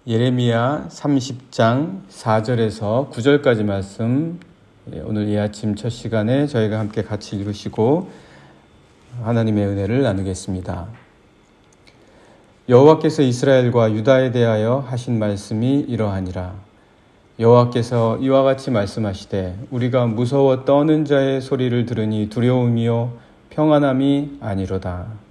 예레미야 30장 4절에서 9절까지 말씀, 오늘 이 아침 첫 시간에 저희가 함께 같이 읽으시고 하나님의 은혜를 나누겠습니다. 여호와께서 이스라엘과 유다에 대하여 하신 말씀이 이러하니라. 여호와께서 이와 같이 말씀하시되 우리가 무서워 떠는 자의 소리를 들으니 두려움이요 평안함이 아니로다.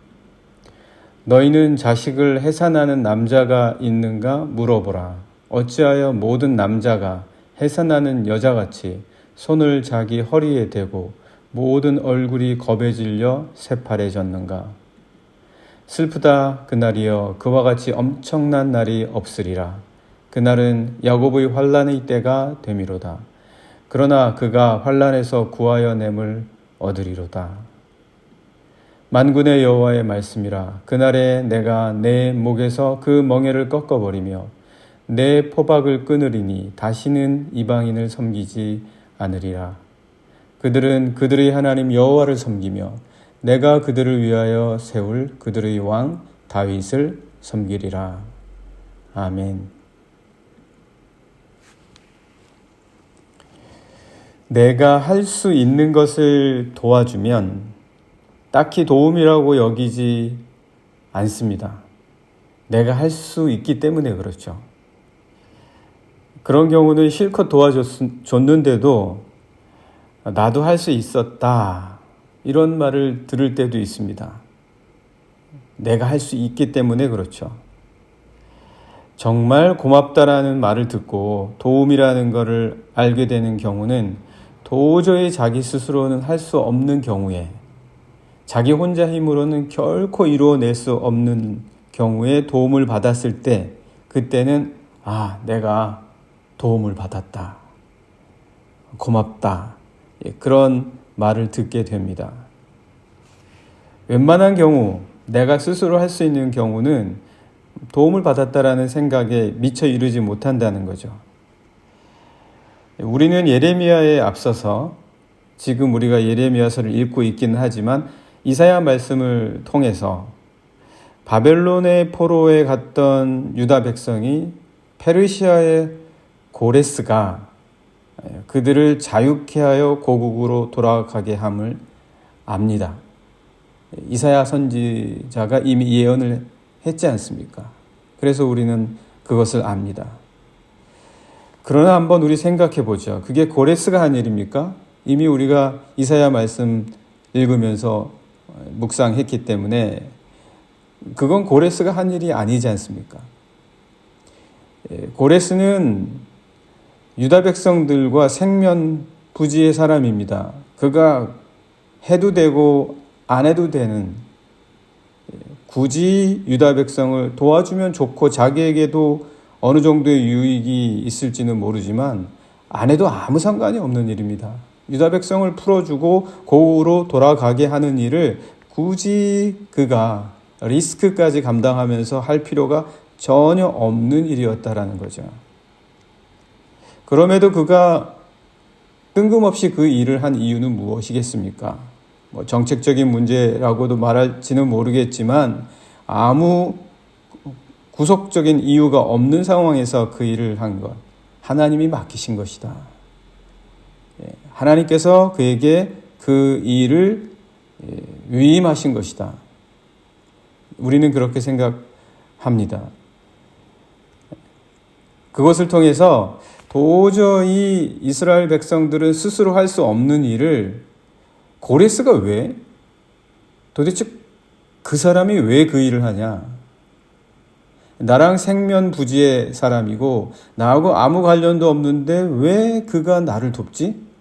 너희는 자식을 해산하는 남자가 있는가 물어보라. 어찌하여 모든 남자가 해산하는 여자같이 손을 자기 허리에 대고 모든 얼굴이 겁에 질려 새파래졌는가. 슬프다 그날이여, 그와 같이 엄청난 날이 없으리라. 그날은 야곱의 환난의 때가 되미로다. 그러나 그가 환난에서 구하여 냄을 얻으리로다. 만군의 여호와의 말씀이라. 그날에 내가 내 목에서 그 멍에를 꺾어버리며 내 포박을 끊으리니 다시는 이방인을 섬기지 않으리라. 그들은 그들의 하나님 여호와를 섬기며 내가 그들을 위하여 세울 그들의 왕 다윗을 섬기리라. 아멘. 내가 할 수 있는 것을 도와주면 딱히 도움이라고 여기지 않습니다. 내가 할 수 있기 때문에 그렇죠. 그런 경우는 실컷 도와줬는데도 나도 할 수 있었다, 이런 말을 들을 때도 있습니다. 내가 할 수 있기 때문에 그렇죠. 정말 고맙다라는 말을 듣고 도움이라는 것을 알게 되는 경우는 도저히 자기 스스로는 할 수 없는 경우에, 자기 혼자 힘으로는 결코 이루어낼 수 없는 경우에 도움을 받았을 때, 그때는 내가 도움을 받았다, 고맙다, 그런 말을 듣게 됩니다. 웬만한 경우, 내가 스스로 할 수 있는 경우는 도움을 받았다라는 생각에 미처 이르지 못한다는 거죠. 우리는 예레미야에 앞서서 지금 우리가 예레미야서를 읽고 있기는 하지만 이사야 말씀을 통해서 바벨론의 포로에 갔던 유다 백성이 페르시아의 고레스가 그들을 자유케 하여 고국으로 돌아가게 함을 압니다. 이사야 선지자가 이미 예언을 했지 않습니까? 그래서 우리는 그것을 압니다. 그러나 한번 우리 생각해 보죠. 그게 고레스가 한 일입니까? 이미 우리가 이사야 말씀 읽으면서 묵상했기 때문에 그건 고레스가 한 일이 아니지 않습니까? 고레스는 유다 백성들과 생면부지의 사람입니다. 그가 해도 되고 안 해도 되는, 굳이 유다 백성을 도와주면 좋고 자기에게도 어느 정도의 유익이 있을지는 모르지만 안 해도 아무 상관이 없는 일입니다. 유다 백성을 풀어주고 고국으로 돌아가게 하는 일을 굳이 그가 리스크까지 감당하면서 할 필요가 전혀 없는 일이었다라는 거죠. 그럼에도 그가 뜬금없이 그 일을 한 이유는 무엇이겠습니까? 정책적인 문제라고도 말할지는 모르겠지만 아무 구속적인 이유가 없는 상황에서 그 일을 한 것, 하나님이 맡기신 것이다. 하나님께서 그에게 그 일을 위임하신 것이다. 우리는 그렇게 생각합니다. 그것을 통해서 도저히 이스라엘 백성들은 스스로 할 수 없는 일을 고레스가 왜? 도대체 그 사람이 왜 그 일을 하냐? 나랑 생면부지의 사람이고 나하고 아무 관련도 없는데 왜 그가 나를 돕지?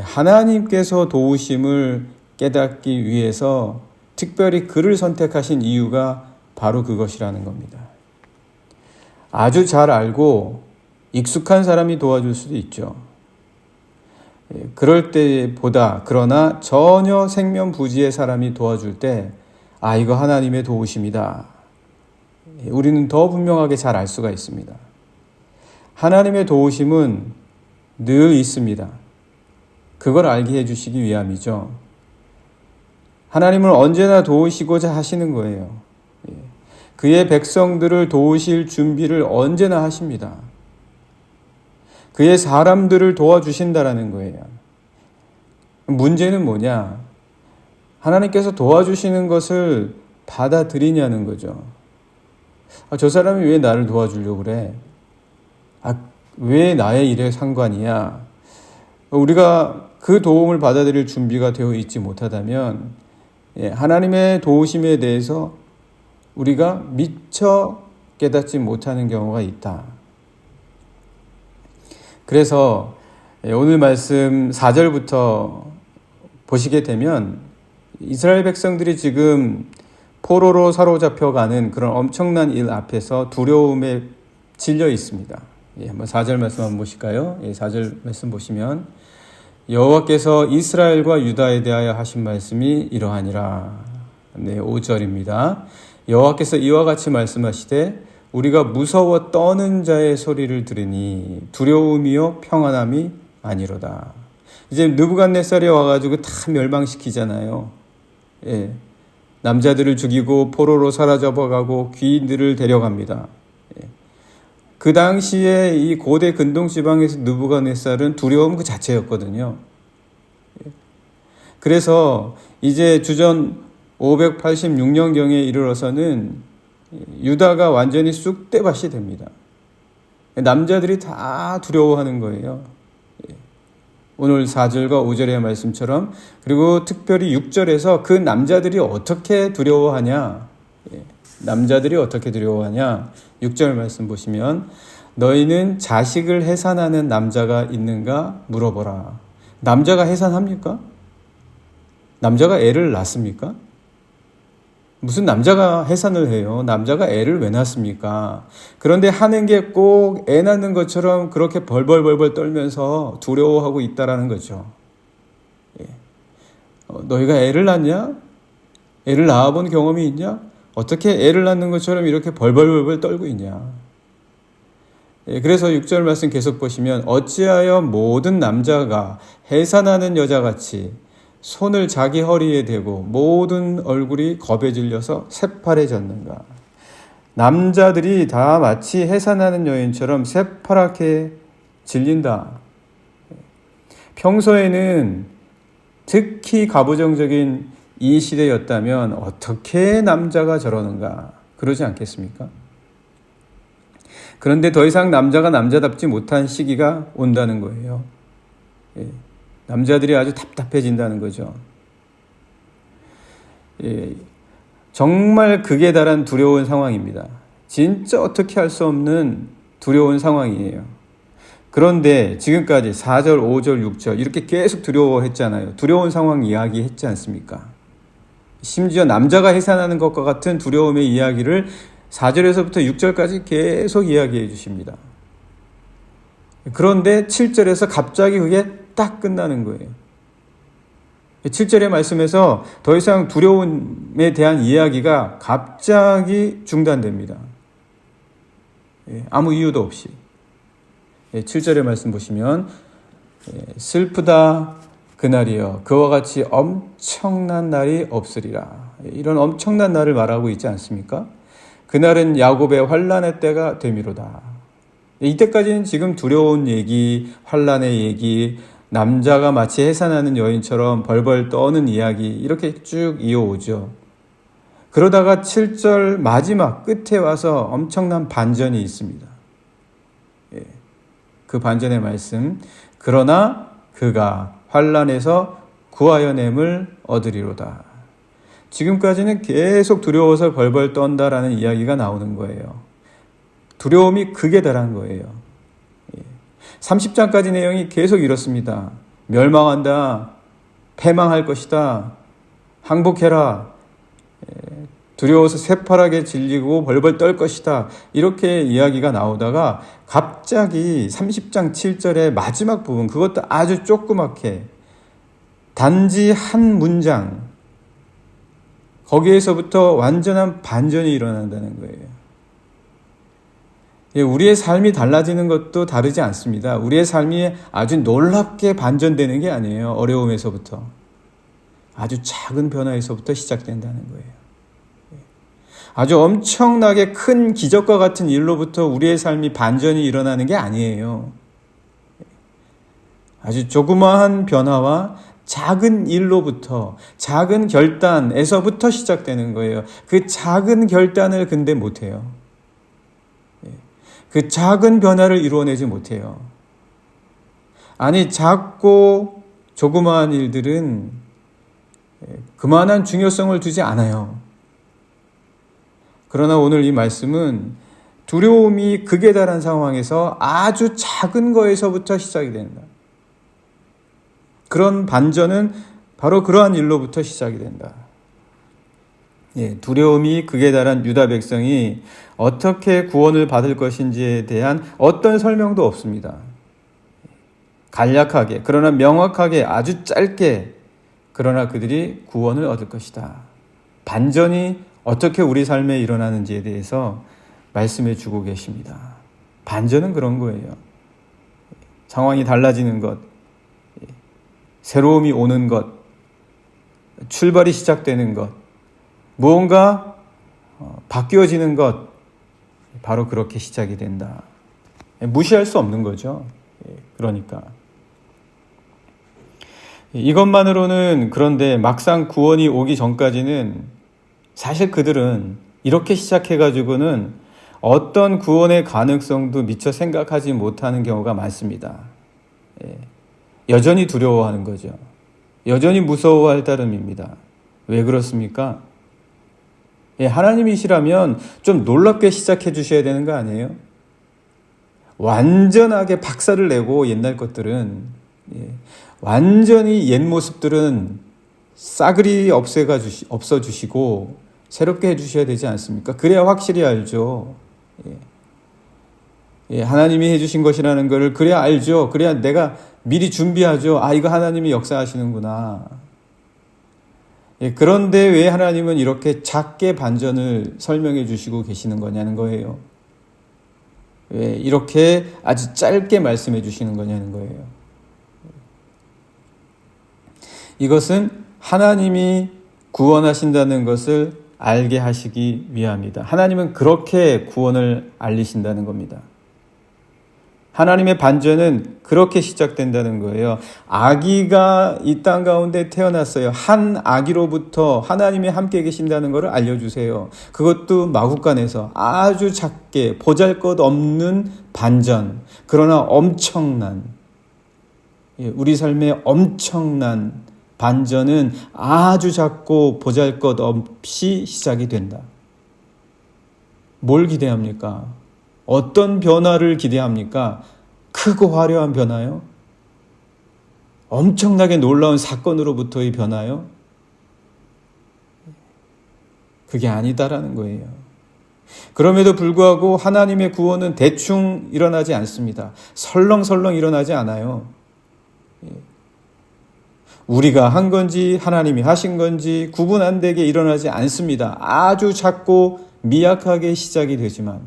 하나님께서 도우심을 깨닫기 위해서 특별히 그를 선택하신 이유가 바로 그것이라는 겁니다. 아주 잘 알고 익숙한 사람이 도와줄 수도 있죠. 그럴 때보다, 그러나 전혀 생면부지의 사람이 도와줄 때 이거 하나님의 도우심이다, 우리는 더 분명하게 잘 알 수가 있습니다. 하나님의 도우심은 늘 있습니다. 그걸 알게 해주시기 위함이죠. 하나님은 언제나 도우시고자 하시는 거예요. 그의 백성들을 도우실 준비를 언제나 하십니다. 그의 사람들을 도와주신다라는 거예요. 문제는 뭐냐? 하나님께서 도와주시는 것을 받아들이냐는 거죠. 저 사람이 왜 나를 도와주려고 그래? 왜 나의 일에 상관이야? 우리가 그 도움을 받아들일 준비가 되어 있지 못하다면 하나님의 도우심에 대해서 우리가 미처 깨닫지 못하는 경우가 있다. 그래서 오늘 말씀 4절부터 보시게 되면 이스라엘 백성들이 지금 포로로 사로잡혀가는 그런 엄청난 일 앞에서 두려움에 질려 있습니다. 한번 4절 말씀 한번 보실까요? 4절 말씀 보시면 여호와께서 이스라엘과 유다에 대하여 하신 말씀이 이러하니라. 5절입니다. 여호와께서 이와 같이 말씀하시되 우리가 무서워 떠는 자의 소리를 들으니 두려움이요 평안함이 아니로다. 이제 느부갓네살이 와가지고 다 멸망시키잖아요. 남자들을 죽이고 포로로 사로잡아가고 귀인들을 데려갑니다. 그 당시에 이 고대 근동 지방에서 느부갓네살은 두려움 그 자체였거든요. 그래서 이제 주전 586년경에 이르러서는 유다가 완전히 쑥대밭이 됩니다. 남자들이 다 두려워하는 거예요. 오늘 4절과 5절의 말씀처럼, 그리고 특별히 6절에서 그 남자들이 어떻게 두려워하냐? 남자들이 어떻게 두려워하냐? 6절 말씀 보시면 너희는 자식을 해산하는 남자가 있는가 물어보라. 남자가 해산합니까? 남자가 애를 낳습니까? 무슨 남자가 해산을 해요? 남자가 애를 왜 낳습니까? 그런데 하는 게 꼭 애 낳는 것처럼 그렇게 벌벌벌벌 떨면서 두려워하고 있다라는 거죠. 너희가 애를 낳냐? 애를 낳아본 경험이 있냐? 어떻게 애를 낳는 것처럼 이렇게 벌벌벌벌 떨고 있냐? 그래서 6절 말씀 계속 보시면 어찌하여 모든 남자가 해산하는 여자같이 손을 자기 허리에 대고 모든 얼굴이 겁에 질려서 새파래졌는가? 남자들이 다 마치 해산하는 여인처럼 새파랗게 질린다. 평소에는 특히 가부장적인 이 시대였다면 어떻게 남자가 저러는가? 그러지 않겠습니까? 그런데 더 이상 남자가 남자답지 못한 시기가 온다는 거예요. 남자들이 아주 답답해진다는 거죠. 정말 극에 달한 두려운 상황입니다. 진짜 어떻게 할 수 없는 두려운 상황이에요. 그런데 지금까지 4절, 5절, 6절 이렇게 계속 두려워했잖아요. 두려운 상황 이야기했지 않습니까? 심지어 남자가 해산하는 것과 같은 두려움의 이야기를 4절에서부터 6절까지 계속 이야기해 주십니다. 그런데 7절에서 갑자기 그게 딱 끝나는 거예요. 7절의 말씀에서 더 이상 두려움에 대한 이야기가 갑자기 중단됩니다. 아무 이유도 없이. 7절의 말씀 보시면 슬프다 그날이여 그와 같이 엄청난 날이 없으리라. 이런 엄청난 날을 말하고 있지 않습니까? 그날은 야곱의 환난의 때가 되미로다. 이때까지는 지금 두려운 얘기, 환난의 얘기, 남자가 마치 해산하는 여인처럼 벌벌 떠는 이야기 이렇게 쭉 이어오죠. 그러다가 7절 마지막 끝에 와서 엄청난 반전이 있습니다. 그 반전의 말씀, 그러나 그가 환난에서 구하여냄을 얻으리로다. 지금까지는 계속 두려워서 벌벌 떤다라는 이야기가 나오는 거예요. 두려움이 극에 달한 거예요. 30장까지 내용이 계속 이렇습니다. 멸망한다. 패망할 것이다. 항복해라. 두려워서 새파랗게 질리고 벌벌 떨 것이다. 이렇게 이야기가 나오다가 갑자기 30장 7절의 마지막 부분, 그것도 아주 조그맣게 단지 한 문장, 거기에서부터 완전한 반전이 일어난다는 거예요. 우리의 삶이 달라지는 것도 다르지 않습니다. 우리의 삶이 아주 놀랍게 반전되는 게 아니에요. 어려움에서부터. 아주 작은 변화에서부터 시작된다는 거예요. 아주 엄청나게 큰 기적과 같은 일로부터 우리의 삶이 반전이 일어나는 게 아니에요. 아주 조그마한 변화와 작은 일로부터, 작은 결단에서부터 시작되는 거예요. 그 작은 결단을 근데 못해요. 그 작은 변화를 이루어내지 못해요. 아니, 작고 조그마한 일들은 그만한 중요성을 두지 않아요. 그러나 오늘 이 말씀은 두려움이 극에 달한 상황에서 아주 작은 거에서부터 시작이 된다. 그런 반전은 바로 그러한 일로부터 시작이 된다. 두려움이 극에 달한 유다 백성이 어떻게 구원을 받을 것인지에 대한 어떤 설명도 없습니다. 간략하게, 그러나 명확하게, 아주 짧게, 그러나 그들이 구원을 얻을 것이다. 반전이 어떻게 우리 삶에 일어나는지에 대해서 말씀해 주고 계십니다. 반전은 그런 거예요. 상황이 달라지는 것, 새로움이 오는 것, 출발이 시작되는 것, 무언가 바뀌어지는 것, 바로 그렇게 시작이 된다. 무시할 수 없는 거죠. 그러니까 이것만으로는, 그런데 막상 구원이 오기 전까지는 사실 그들은 이렇게 시작해가지고는 어떤 구원의 가능성도 미처 생각하지 못하는 경우가 많습니다. 여전히 두려워하는 거죠. 여전히 무서워할 따름입니다. 왜 그렇습니까? 하나님이시라면 좀 놀랍게 시작해 주셔야 되는 거 아니에요? 완전하게 박살을 내고 옛날 것들은, 완전히 옛 모습들은 싸그리 없어주시고 새롭게 해주셔야 되지 않습니까? 그래야 확실히 알죠. 하나님이 해주신 것이라는 것을 그래야 알죠. 그래야 내가 미리 준비하죠. 아, 이거 하나님이 역사하시는구나. 그런데 왜 하나님은 이렇게 작게 반전을 설명해 주시고 계시는 거냐는 거예요. 왜 이렇게 아주 짧게 말씀해 주시는 거냐는 거예요. 이것은 하나님이 구원하신다는 것을 알게 하시기 위함이다. 하나님은 그렇게 구원을 알리신다는 겁니다. 하나님의 반전은 그렇게 시작된다는 거예요. 아기가 이 땅 가운데 태어났어요. 한 아기로부터 하나님이 함께 계신다는 것을 알려주세요. 그것도 마구간에서 아주 작게 보잘것없는 반전, 그러나 엄청난, 우리 삶의 엄청난 반전은 아주 작고 보잘것없이 시작이 된다. 뭘 기대합니까? 어떤 변화를 기대합니까? 크고 화려한 변화요? 엄청나게 놀라운 사건으로부터의 변화요? 그게 아니다라는 거예요. 그럼에도 불구하고 하나님의 구원은 대충 일어나지 않습니다. 설렁설렁 일어나지 않아요. 우리가 한 건지 하나님이 하신 건지 구분 안 되게 일어나지 않습니다. 아주 작고 미약하게 시작이 되지만,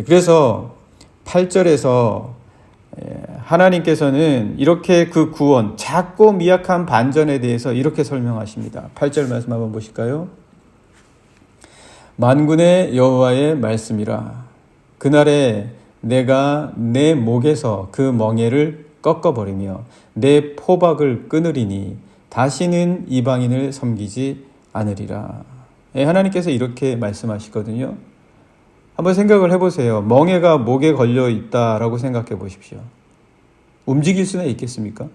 그래서 8절에서 하나님께서는 이렇게 그 구원, 작고 미약한 반전에 대해서 이렇게 설명하십니다. 8절 말씀 한번 보실까요? 만군의 여호와의 말씀이라. 그날에 내가 내 목에서 그 멍에를 꺾어버리며 내 포박을 끊으리니 다시는 이방인을 섬기지 않으리라. 하나님께서 이렇게 말씀하시거든요. 한번 생각을 해보세요. 멍에가 목에 걸려 있다라고 생각해 보십시오. 움직일 수는 있겠습니까?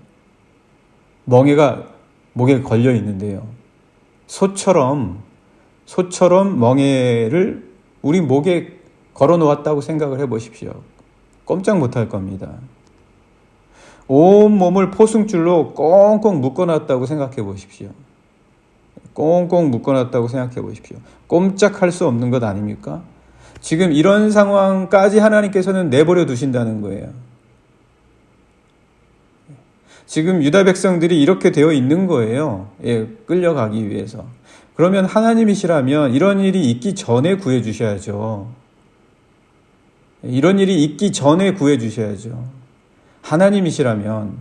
멍에가 목에 걸려 있는데요. 소처럼 멍에를 우리 목에 걸어 놓았다고 생각을 해 보십시오. 꼼짝 못할 겁니다. 온 몸을 포승줄로 꽁꽁 묶어놨다고 생각해 보십시오. 꽁꽁 묶어놨다고 생각해 보십시오. 꼼짝할 수 없는 것 아닙니까? 지금 이런 상황까지 하나님께서는 내버려 두신다는 거예요. 지금 유다 백성들이 이렇게 되어 있는 거예요. 끌려가기 위해서. 그러면 하나님이시라면 이런 일이 있기 전에 구해 주셔야죠. 이런 일이 있기 전에 구해 주셔야죠. 하나님이시라면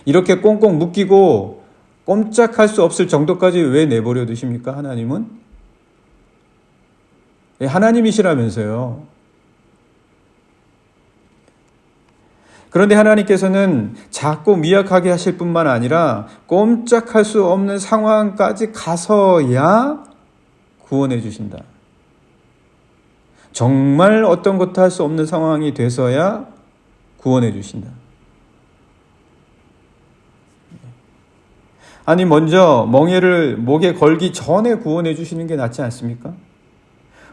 이렇게 꽁꽁 묶이고 꼼짝할 수 없을 정도까지 왜 내버려 두십니까? 하나님은? 하나님이시라면서요. 그런데 하나님께서는 자꾸 미약하게 하실 뿐만 아니라 꼼짝할 수 없는 상황까지 가서야 구원해 주신다. 정말 어떤 것도 할 수 없는 상황이 돼서야 구원해 주신다. 아니 먼저 멍에를 목에 걸기 전에 구원해 주시는 게 낫지 않습니까?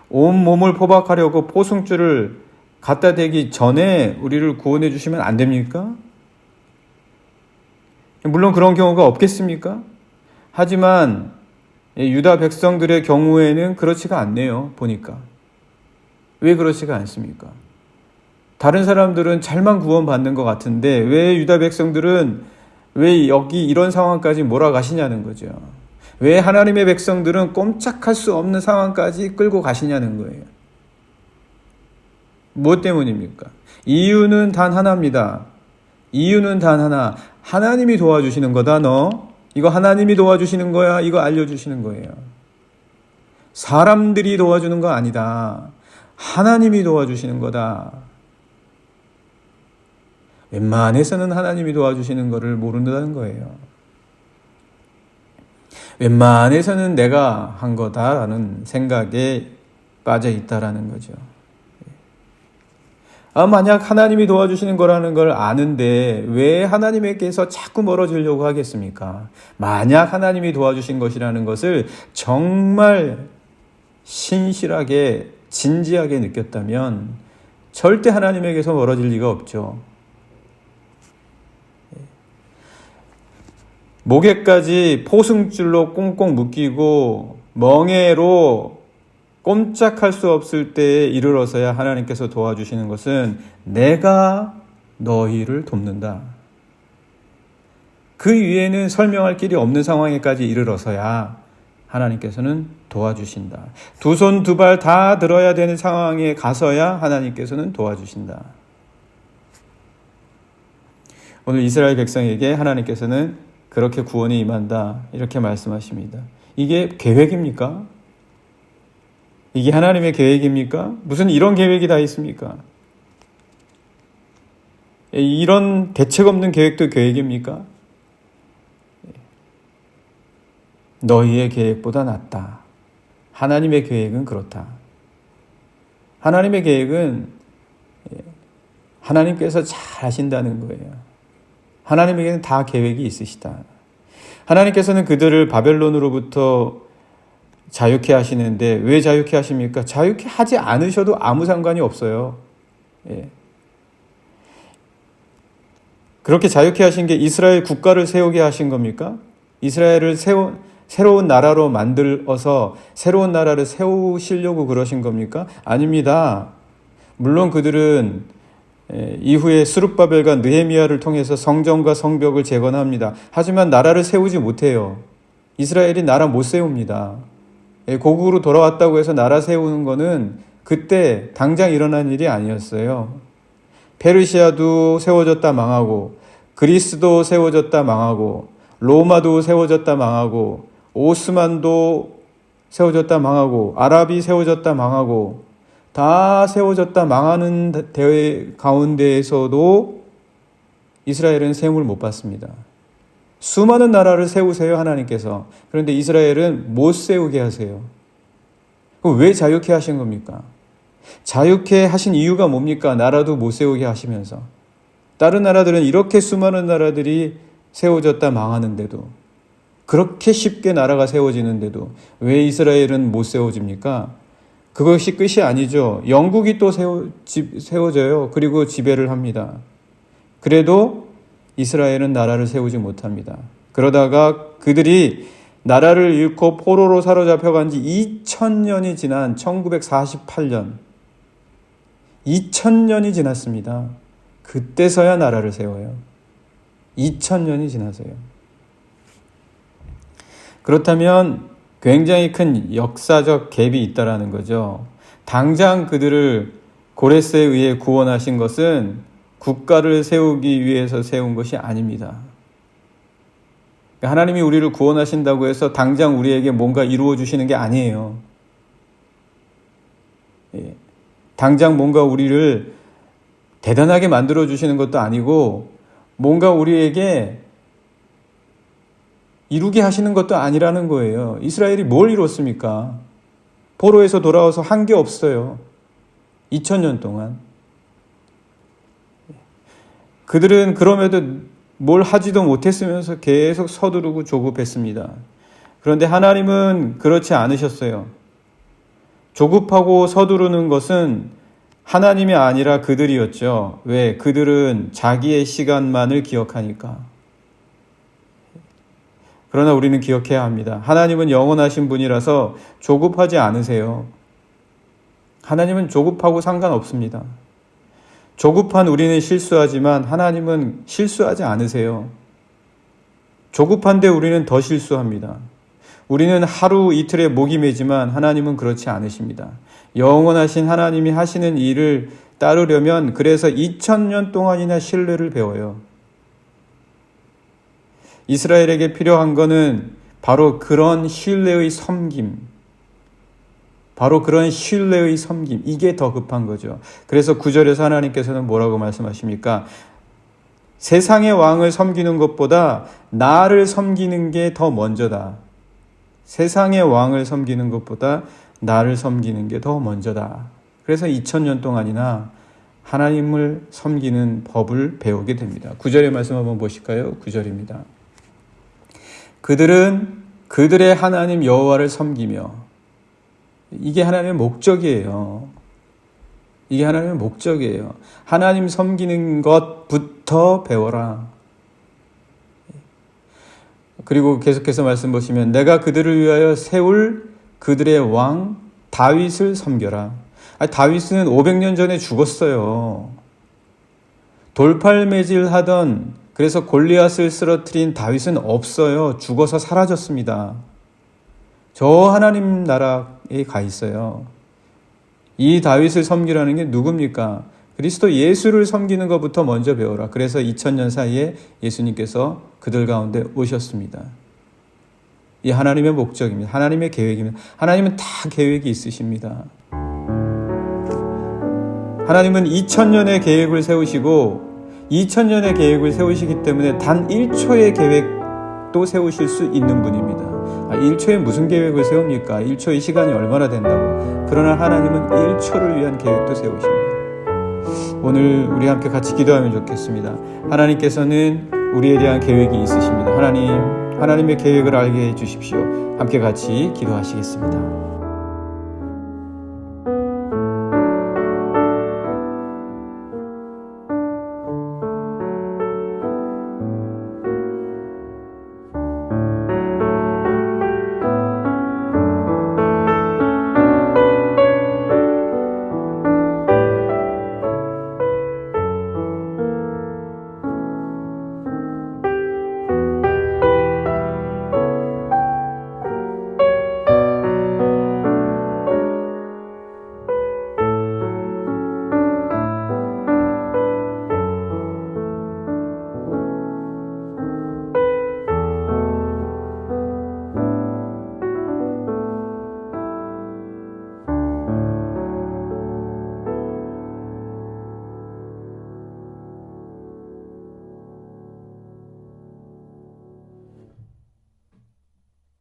온 몸을 포박하려고 포승줄을 갖다 대기 전에 우리를 구원해 주시면 안 됩니까? 물론 그런 경우가 없겠습니까? 하지만 유다 백성들의 경우에는 그렇지가 않네요. 보니까. 왜 그렇지가 않습니까? 다른 사람들은 잘만 구원받는 것 같은데 왜 유다 백성들은 왜 여기 이런 상황까지 몰아가시냐는 거죠. 왜 하나님의 백성들은 꼼짝할 수 없는 상황까지 끌고 가시냐는 거예요. 무엇 때문입니까? 이유는 단 하나입니다. 이유는 단 하나. 하나님이 도와주시는 거다, 너. 이거 하나님이 도와주시는 거야. 이거 알려주시는 거예요. 사람들이 도와주는 거 아니다. 하나님이 도와주시는 거다. 웬만해서는 하나님이 도와주시는 거를 모른다는 거예요. 웬만해서는 내가 한 거다라는 생각에 빠져 있다라는 거죠. 만약 하나님이 도와주시는 거라는 걸 아는데 왜 하나님에게서 자꾸 멀어지려고 하겠습니까? 만약 하나님이 도와주신 것이라는 것을 정말 신실하게 진지하게 느꼈다면 절대 하나님에게서 멀어질 리가 없죠. 목에까지 포승줄로 꽁꽁 묶이고 멍에로 꼼짝할 수 없을 때에 이르러서야 하나님께서 도와주시는 것은 내가 너희를 돕는다. 그 위에는 설명할 길이 없는 상황에까지 이르러서야 하나님께서는 도와주신다. 두 손 두 발 다 들어야 되는 상황에 가서야 하나님께서는 도와주신다. 오늘 이스라엘 백성에게 하나님께서는 그렇게 구원이 임한다. 이렇게 말씀하십니다. 이게 계획입니까? 이게 하나님의 계획입니까? 무슨 이런 계획이 다 있습니까? 이런 대책 없는 계획도 계획입니까? 너희의 계획보다 낫다. 하나님의 계획은 그렇다. 하나님의 계획은 하나님께서 잘 하신다는 거예요. 하나님에게는 다 계획이 있으시다. 하나님께서는 그들을 바벨론으로부터 자유케 하시는데 왜 자유케 하십니까? 자유케 하지 않으셔도 아무 상관이 없어요. 그렇게 자유케 하신 게 이스라엘 국가를 세우게 하신 겁니까? 이스라엘을 새로운 나라로 만들어서 새로운 나라를 세우시려고 그러신 겁니까? 아닙니다. 물론 그들은 이후에 스룹바벨과 느헤미야를 통해서 성전과 성벽을 재건합니다. 하지만 나라를 세우지 못해요. 이스라엘이 나라 못 세웁니다. 고국으로 돌아왔다고 해서 나라 세우는 거는 그때 당장 일어난 일이 아니었어요. 페르시아도 세워졌다 망하고, 그리스도 세워졌다 망하고, 로마도 세워졌다 망하고, 오스만도 세워졌다 망하고, 아랍이 세워졌다 망하고, 다 세워졌다 망하는 대회 가운데에서도 이스라엘은 세움을 못 받습니다. 수많은 나라를 세우세요, 하나님께서. 그런데 이스라엘은 못 세우게 하세요. 그럼 왜 자유케 하신 겁니까? 자유케 하신 이유가 뭡니까? 나라도 못 세우게 하시면서. 다른 나라들은 이렇게 수많은 나라들이 세워졌다 망하는데도, 그렇게 쉽게 나라가 세워지는데도 왜 이스라엘은 못 세워집니까? 그것이 끝이 아니죠. 영국이 또 세워져요. 그리고 지배를 합니다. 그래도 이스라엘은 나라를 세우지 못합니다. 그러다가 그들이 나라를 잃고 포로로 사로잡혀간 지 2000년이 지난 1948년, 2000년이 지났습니다. 그때서야 나라를 세워요. 2000년이 지나서요. 그렇다면 굉장히 큰 역사적 갭이 있다라는 거죠. 당장 그들을 고레스에 의해 구원하신 것은 국가를 세우기 위해서 세운 것이 아닙니다. 하나님이 우리를 구원하신다고 해서 당장 우리에게 뭔가 이루어 주시는 게 아니에요. 당장 뭔가 우리를 대단하게 만들어 주시는 것도 아니고 뭔가 우리에게 이루게 하시는 것도 아니라는 거예요. 이스라엘이 뭘 이뤘습니까? 포로에서 돌아와서 한 게 없어요. 2000년 동안. 그들은 그럼에도 뭘 하지도 못했으면서 계속 서두르고 조급했습니다. 그런데 하나님은 그렇지 않으셨어요. 조급하고 서두르는 것은 하나님이 아니라 그들이었죠. 왜? 그들은 자기의 시간만을 기억하니까. 그러나 우리는 기억해야 합니다. 하나님은 영원하신 분이라서 조급하지 않으세요. 하나님은 조급하고 상관없습니다. 조급한 우리는 실수하지만 하나님은 실수하지 않으세요. 조급한데 우리는 더 실수합니다. 우리는 하루 이틀에 목이 메지만 하나님은 그렇지 않으십니다. 영원하신 하나님이 하시는 일을 따르려면 그래서 2000년 동안이나 신뢰를 배워요. 이스라엘에게 필요한 것은 바로 그런 신뢰의 섬김, 이게 더 급한 거죠. 그래서 9절에서 하나님께서는 뭐라고 말씀하십니까? 세상의 왕을 섬기는 것보다 나를 섬기는 게 더 먼저다. 세상의 왕을 섬기는 것보다 나를 섬기는 게 더 먼저다. 그래서 2000년 동안이나 하나님을 섬기는 법을 배우게 됩니다. 9절의 말씀 한번 보실까요? 9절입니다. 그들은 그들의 하나님 여호와를 섬기며, 이게 하나님의 목적이에요. 이게 하나님의 목적이에요. 하나님 섬기는 것부터 배워라. 그리고 계속해서 말씀 보시면 내가 그들을 위하여 세울 그들의 왕 다윗을 섬겨라. 다윗은 500년 전에 죽었어요. 돌팔매질하던, 그래서 골리앗을 쓰러뜨린 다윗은 없어요. 죽어서 사라졌습니다. 저 하나님 나라에 가 있어요. 이 다윗을 섬기라는 게 누굽니까? 그리스도 예수를 섬기는 것부터 먼저 배워라. 그래서 2000년 사이에 예수님께서 그들 가운데 오셨습니다. 이 하나님의 목적입니다. 하나님의 계획입니다. 하나님은 다 계획이 있으십니다. 하나님은 2000년의 계획을 세우시고 2000년의 계획을 세우시기 때문에 단 1초의 계획도 세우실 수 있는 분입니다. 1초에 무슨 계획을 세웁니까? 1초의 시간이 얼마나 된다고. 그러나 하나님은 1초를 위한 계획도 세우십니다. 오늘 우리 함께 같이 기도하면 좋겠습니다. 하나님께서는 우리에 대한 계획이 있으십니다. 하나님의 계획을 알게 해 주십시오. 함께 같이 기도하시겠습니다.